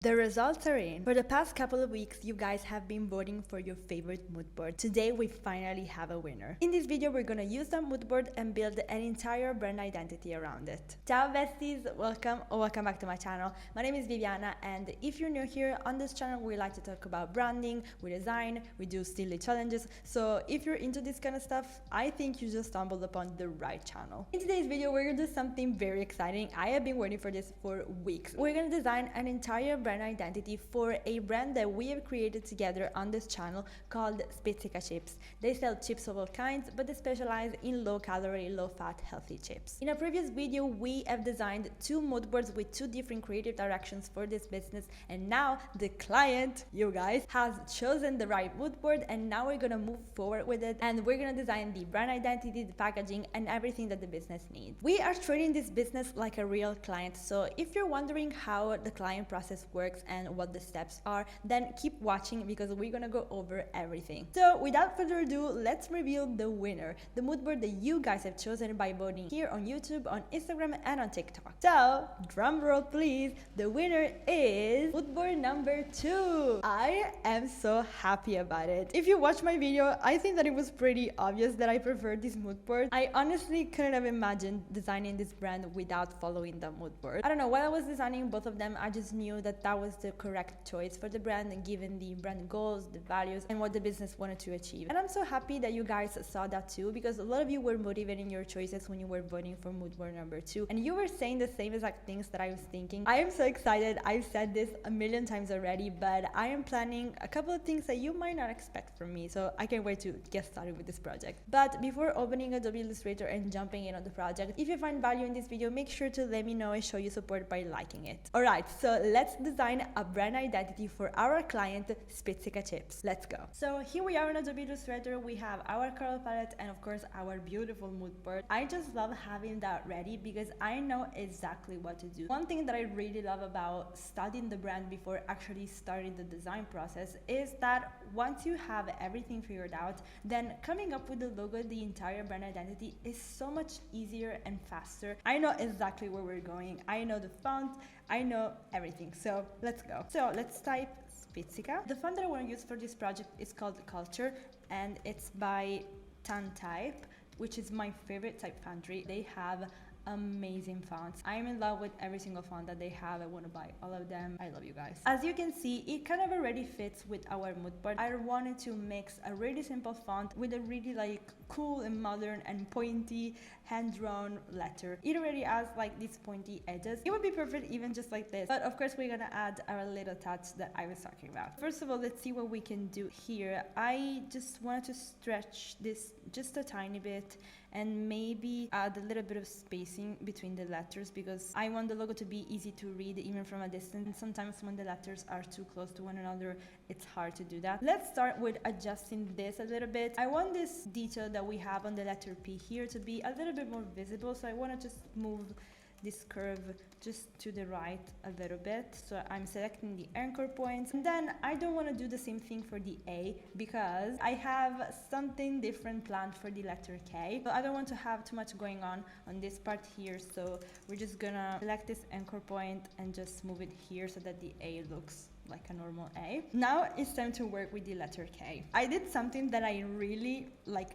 The results are in. For the past couple of weeks, you guys have been voting for your favorite mood board. Today, we finally have a winner. In this video, we're gonna use the mood board and build an entire brand identity around it. Ciao besties, welcome back to my channel. My name is Viviana, and if you're new here on this channel, we like to talk about branding, we design, we do silly challenges. So if you're into this kind of stuff, I think you just stumbled upon the right channel. In today's video, we're gonna do something very exciting. I have been waiting for this for weeks. We're gonna design an entire brand identity for a brand that we have created together on this channel called Spizzica Chips. They sell chips of all kinds, but they specialize in low-calorie, low-fat, healthy chips. In a previous video, we have designed two mood boards with two different creative directions for this business, and now the client, you guys, has chosen the right mood board, and now we're gonna move forward with it, and we're gonna design the brand identity, the packaging, and everything that the business needs. We are treating this business like a real client, so if you're wondering how the client process works and what the steps are, then keep watching because we're gonna go over everything. So without further ado, let's reveal the winner, the mood board that you guys have chosen by voting here on YouTube, on Instagram, and on TikTok. So drum roll please, the winner is mood board number 2. I am so happy about it. If you watch my video, I think that it was pretty obvious that I preferred this mood board. I honestly couldn't have imagined designing this brand without following the mood board. I don't know, while I was designing both of them, I just knew that that was the correct choice for the brand, and given the brand goals, the values, and what the business wanted to achieve. And I'm so happy that you guys saw that too, because a lot of you were motivating your choices when you were voting for mood board number 2, and you were saying the same exact things that I was thinking. I am so excited. I've said this a million times already, but I am planning a couple of things that you might not expect from me, so I can't wait to get started with this project. But before opening Adobe Illustrator and jumping in on the project, if you find value in this video, make sure to let me know and show you support by liking it. Alright, so let's design a brand identity for our client, Spizzica Chips. Let's go. So here we are in Adobe Illustrator. We have our color palette and of course our beautiful mood board. I just love having that ready because I know exactly what to do. One thing that I really love about studying the brand before actually starting the design process is that once you have everything figured out, then coming up with the logo, the entire brand identity is so much easier and faster. I know exactly where we're going. I know the font, I know everything. So let's go. So let's type Spizzica. The font that I want to use for this project is called Culture, and it's by Type, which is my favorite type foundry. They have amazing fonts. I'm in love with every single font that they have. I want to buy all of them. I love you guys. As you can see, it kind of already fits with our mood board. I wanted to mix a really simple font with a really like cool and modern and pointy hand-drawn letter. It already has like these pointy edges. It would be perfect even just like this, but of course we're gonna add our little touch that I was talking about. First of all, let's see what we can do here. I just wanted to stretch this just a tiny bit and maybe add a little bit of spacing between the letters because I want the logo to be easy to read even from a distance. And sometimes when the letters are too close to one another, it's hard to do that. Let's start with adjusting this a little bit. I want this detail that we have on the letter P here to be a little bit more visible, so I want to just move this curve just to the right a little bit. So I'm selecting the anchor points, and then I don't want to do the same thing for the A because I have something different planned for the letter K. So I don't want to have too much going on this part here, so we're just gonna select this anchor point and just move it here so that the A looks like a normal A. Now it's time to work with the letter K. I did something that I really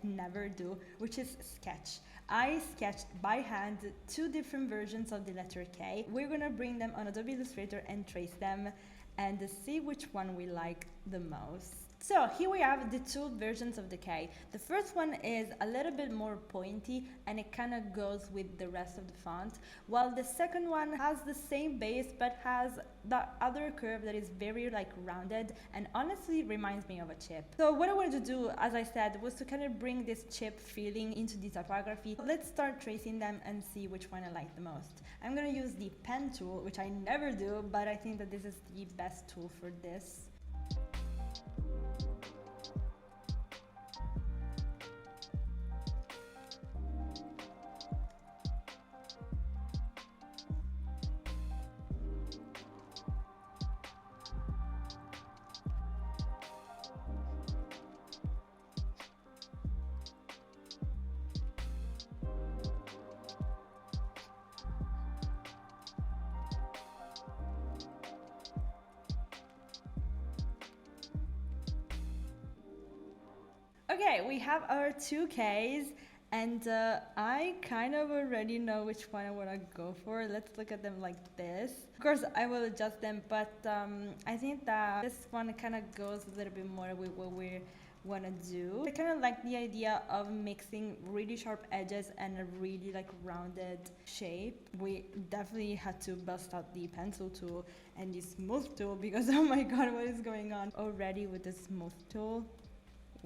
never do, which is sketch. I sketched by hand two different versions of the letter K. We're gonna bring them on Adobe Illustrator and trace them and see which one we like the most. So here we have the two versions of the K. The first one is a little bit more pointy and it kind of goes with the rest of the font, while the second one has the same base but has the other curve that is very rounded and honestly reminds me of a chip. So what I wanted to do, as I said, was to kind of bring this chip feeling into the typography. Let's start tracing them and see which one I like the most. I'm gonna use the pen tool, which I never do, but I think that this is the best tool for this. Okay, we have our 2Ks. And I kind of already know which one I want to go for. Let's look at them like this. Of course, I will adjust them, but I think that this one kind of goes a little bit more with what we want to do. I kind of like the idea of mixing really sharp edges and a really like rounded shape. We definitely had to bust out the pencil tool and the smooth tool because oh my god, what is going on already with the smooth tool?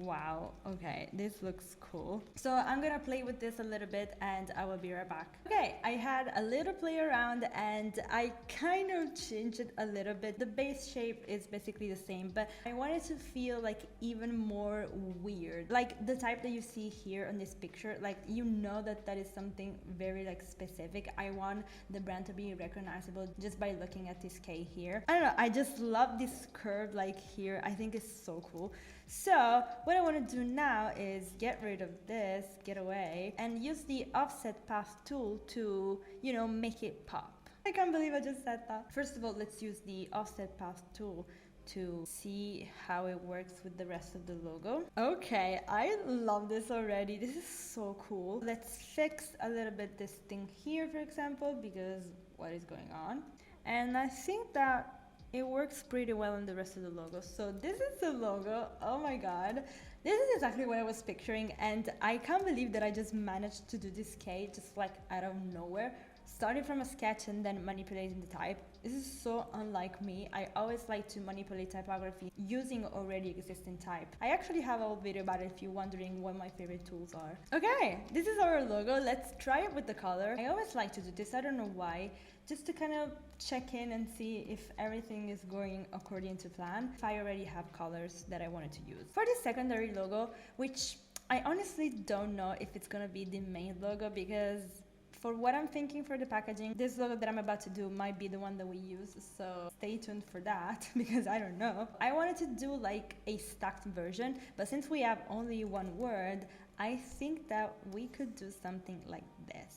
Wow, okay, this looks cool. So I'm gonna play with this a little bit and I will be right back. Okay, I had a little play around and I kind of changed it a little bit. The base shape is basically the same, but I wanted to feel like even more weird. Like the type that you see here on this picture, like you know that is something very like specific. I want the brand to be recognizable just by looking at this K here. I don't know, I just love this curve like here. I think it's so cool. So what I want to do now is get rid of this, get away, and use the offset path tool to, you know, make it pop. I can't believe I just said that. First of all, let's use the offset path tool to see how it works with the rest of the logo. Okay, I love this already. This is so cool. Let's fix a little bit this thing here, for example, because what is going on? And I think that it works pretty well on the rest of the logo. So this is the logo. Oh my god. This is exactly what I was picturing and I can't believe that I just managed to do this K just like out of nowhere. Starting from a sketch and then manipulating the type. This is so unlike me. I always like to manipulate typography using already existing type. I actually have a whole video about it if you're wondering what my favorite tools are. Okay, this is our logo. Let's try it with the color. I always like to do this, I don't know why. Just to kind of check in and see if everything is going according to plan. If I already have colors that I wanted to use. For the secondary logo, which I honestly don't know if it's gonna be the main logo because for what I'm thinking for the packaging, this logo that I'm about to do might be the one that we use, so stay tuned for that because I don't know. I wanted to do like a stacked version, but since we have only one word, I think that we could do something like this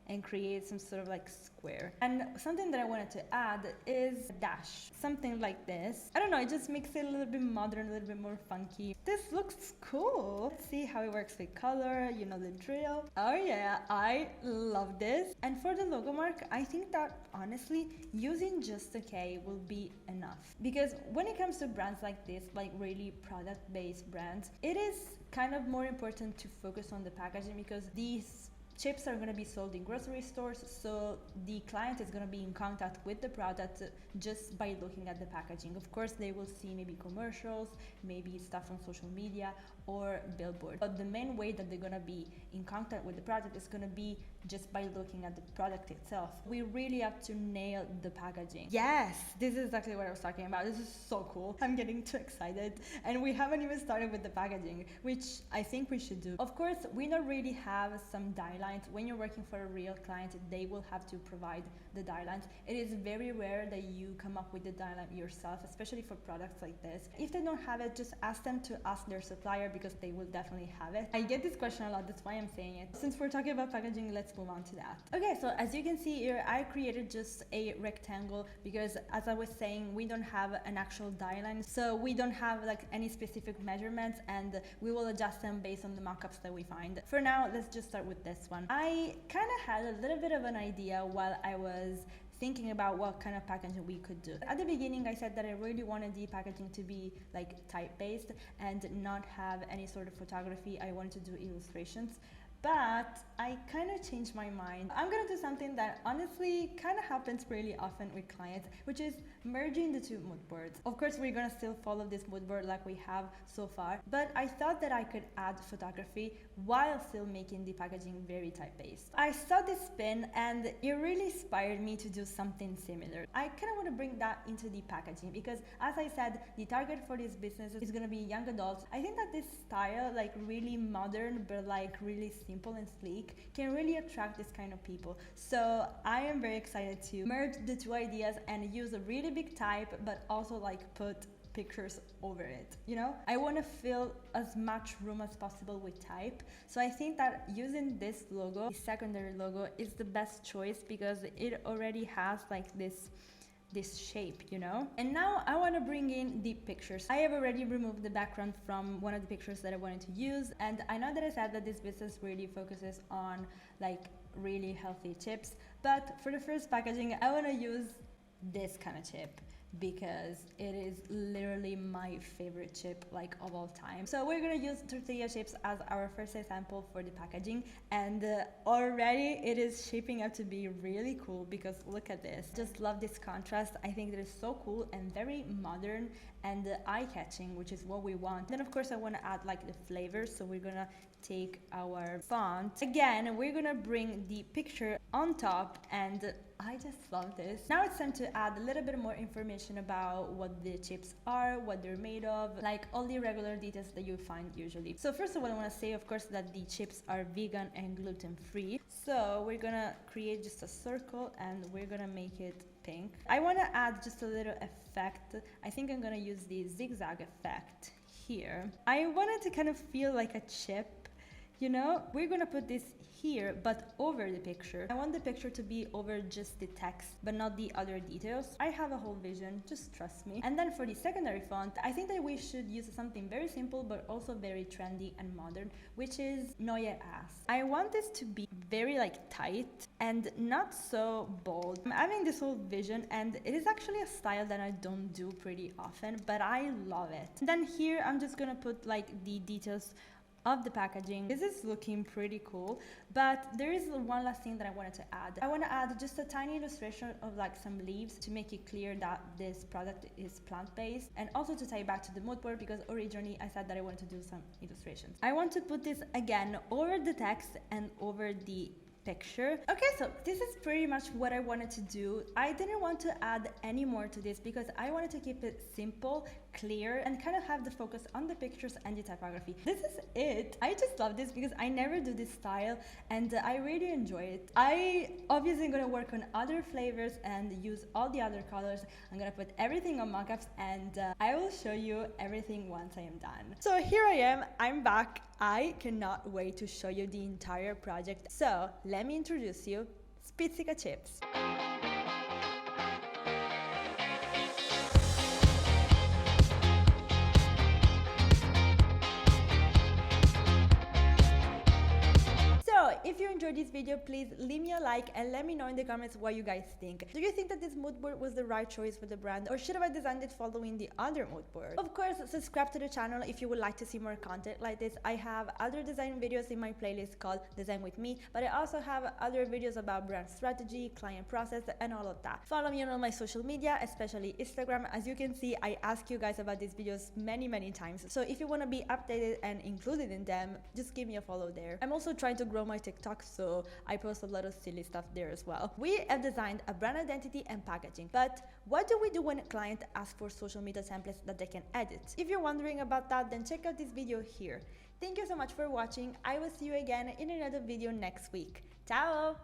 and create some sort of like square. And something that I wanted to add is a dash, something like this. I don't know, it just makes it a little bit modern, a little bit more funky. This looks cool. Let's see how it works with color, you know the drill. Oh yeah, I love this. And for the logo mark, I think that honestly, using just a K will be enough. Because when it comes to brands like this, like really product-based brands, it is kind of more important to focus on the packaging because these chips are going to be sold in grocery stores, so the client is going to be in contact with the product just by looking at the packaging. Of course, they will see maybe commercials, maybe stuff on social media or billboard. But the main way that they're going to be in contact with the product is going to be just by looking at the product itself. We really have to nail the packaging. Yes, this is exactly what I was talking about. This is so cool. I'm getting too excited. And we haven't even started with the packaging, which I think we should do. Of course, we don't really have some guidelines. When you're working for a real client, they will have to provide the guidelines. It is very rare that you come up with the guideline yourself, especially for products like this. If they don't have it, just ask them to ask their supplier because they will definitely have it. I get this question a lot, that's why I'm saying it. Since we're talking about packaging, let's move on to that. Okay, so as you can see here, I created just a rectangle because as I was saying, we don't have an actual guideline. So we don't have like any specific measurements and we will adjust them based on the mockups that we find. For now, let's just start with this one. I kind of had a little bit of an idea while I was thinking about what kind of packaging we could do. At the beginning, I said that I really wanted the packaging to be like type-based and not have any sort of photography. I wanted to do illustrations. But I kind of changed my mind. I'm gonna do something that honestly kind of happens really often with clients, which is merging the two mood boards. Of course, we're gonna still follow this mood board like we have so far, but I thought that I could add photography while still making the packaging very type-based. I saw this pin and it really inspired me to do something similar. I kind of want to bring that into the packaging because, as I said, the target for this business is gonna be young adults. I think that this style, like really modern but like really simple and sleek, can really attract this kind of people. So I am very excited to merge the two ideas and use a really big type but also like put pictures over it, you know? I want to fill as much room as possible with type. So I think that using this logo, the secondary logo, is the best choice because it already has like this this shape, you know? And now I want to bring in the pictures. I have already removed the background from one of the pictures that I wanted to use, and I know that I said that this business really focuses on like really healthy chips, but for the first packaging I want to use this kind of chip because it is literally my favorite chip like of all time. So we're gonna use tortilla chips as our first example for the packaging, and already it is shaping up to be really cool because look at this. Just love this contrast. I think that is so cool and very modern and eye-catching, which is what we want. Then of course I want to add like the flavors, so we're gonna take our font again, we're gonna bring the picture on top, and I just love this. Now it's time to add a little bit more information about what the chips are, what they're made of, like all the regular details that you find usually. So first of all, I want to say of course that the chips are vegan and gluten free. So we're gonna create just a circle and we're gonna make it pink. I want to add just a little effect. I think I'm gonna use the zigzag effect here. I wanted to kind of feel like a chip, you know. We're gonna put this here but over the picture. I want the picture to be over just the text but not the other details. I have a whole vision, just trust me. And then for the secondary font, I think that we should use something very simple but also very trendy and modern, which is Neue Ass. I want this to be very like tight and not so bold. I'm having this whole vision and it is actually a style that I don't do pretty often, but I love it. And then here I'm just gonna put like the details of the packaging. This is looking pretty cool, but there is one last thing that I wanted to add. I want to add just a tiny illustration of like some leaves to make it clear that this product is plant-based, and also to tie back to the mood board because originally I said that I wanted to do some illustrations. I want to put this again over the text and over the picture. Okay, so this is pretty much what I wanted to do. I didn't want to add any more to this because I wanted to keep it simple, clear, and kind of have the focus on the pictures and the typography. This is it. I just love this because I never do this style and I really enjoy it. I obviously am gonna work on other flavors and use all the other colors. I'm gonna put everything on mockups and I will show you everything once I am done. So here I am, I'm back. I cannot wait to show you the entire project. So let me introduce you, Spizzica Chips. If you enjoyed this video, please leave me a like and let me know in the comments what you guys think. Do you think that this mood board was the right choice for the brand, or should I have designed it following the other mood board? Of course, subscribe to the channel if you would like to see more content like this. I have other design videos in my playlist called Design With Me, but I also have other videos about brand strategy, client process, and all of that. Follow me on all my social media, especially Instagram. As you can see, I ask you guys about these videos many times. So if you want to be updated and included in them, just give me a follow there. I'm also trying to grow my TikTok, so I post a lot of silly stuff there as well. We have designed a brand identity and packaging, but what do we do when a client asks for social media templates that they can edit? If you're wondering about that, then check out this video here. Thank you so much for watching. I will see you again in another video next week. Ciao!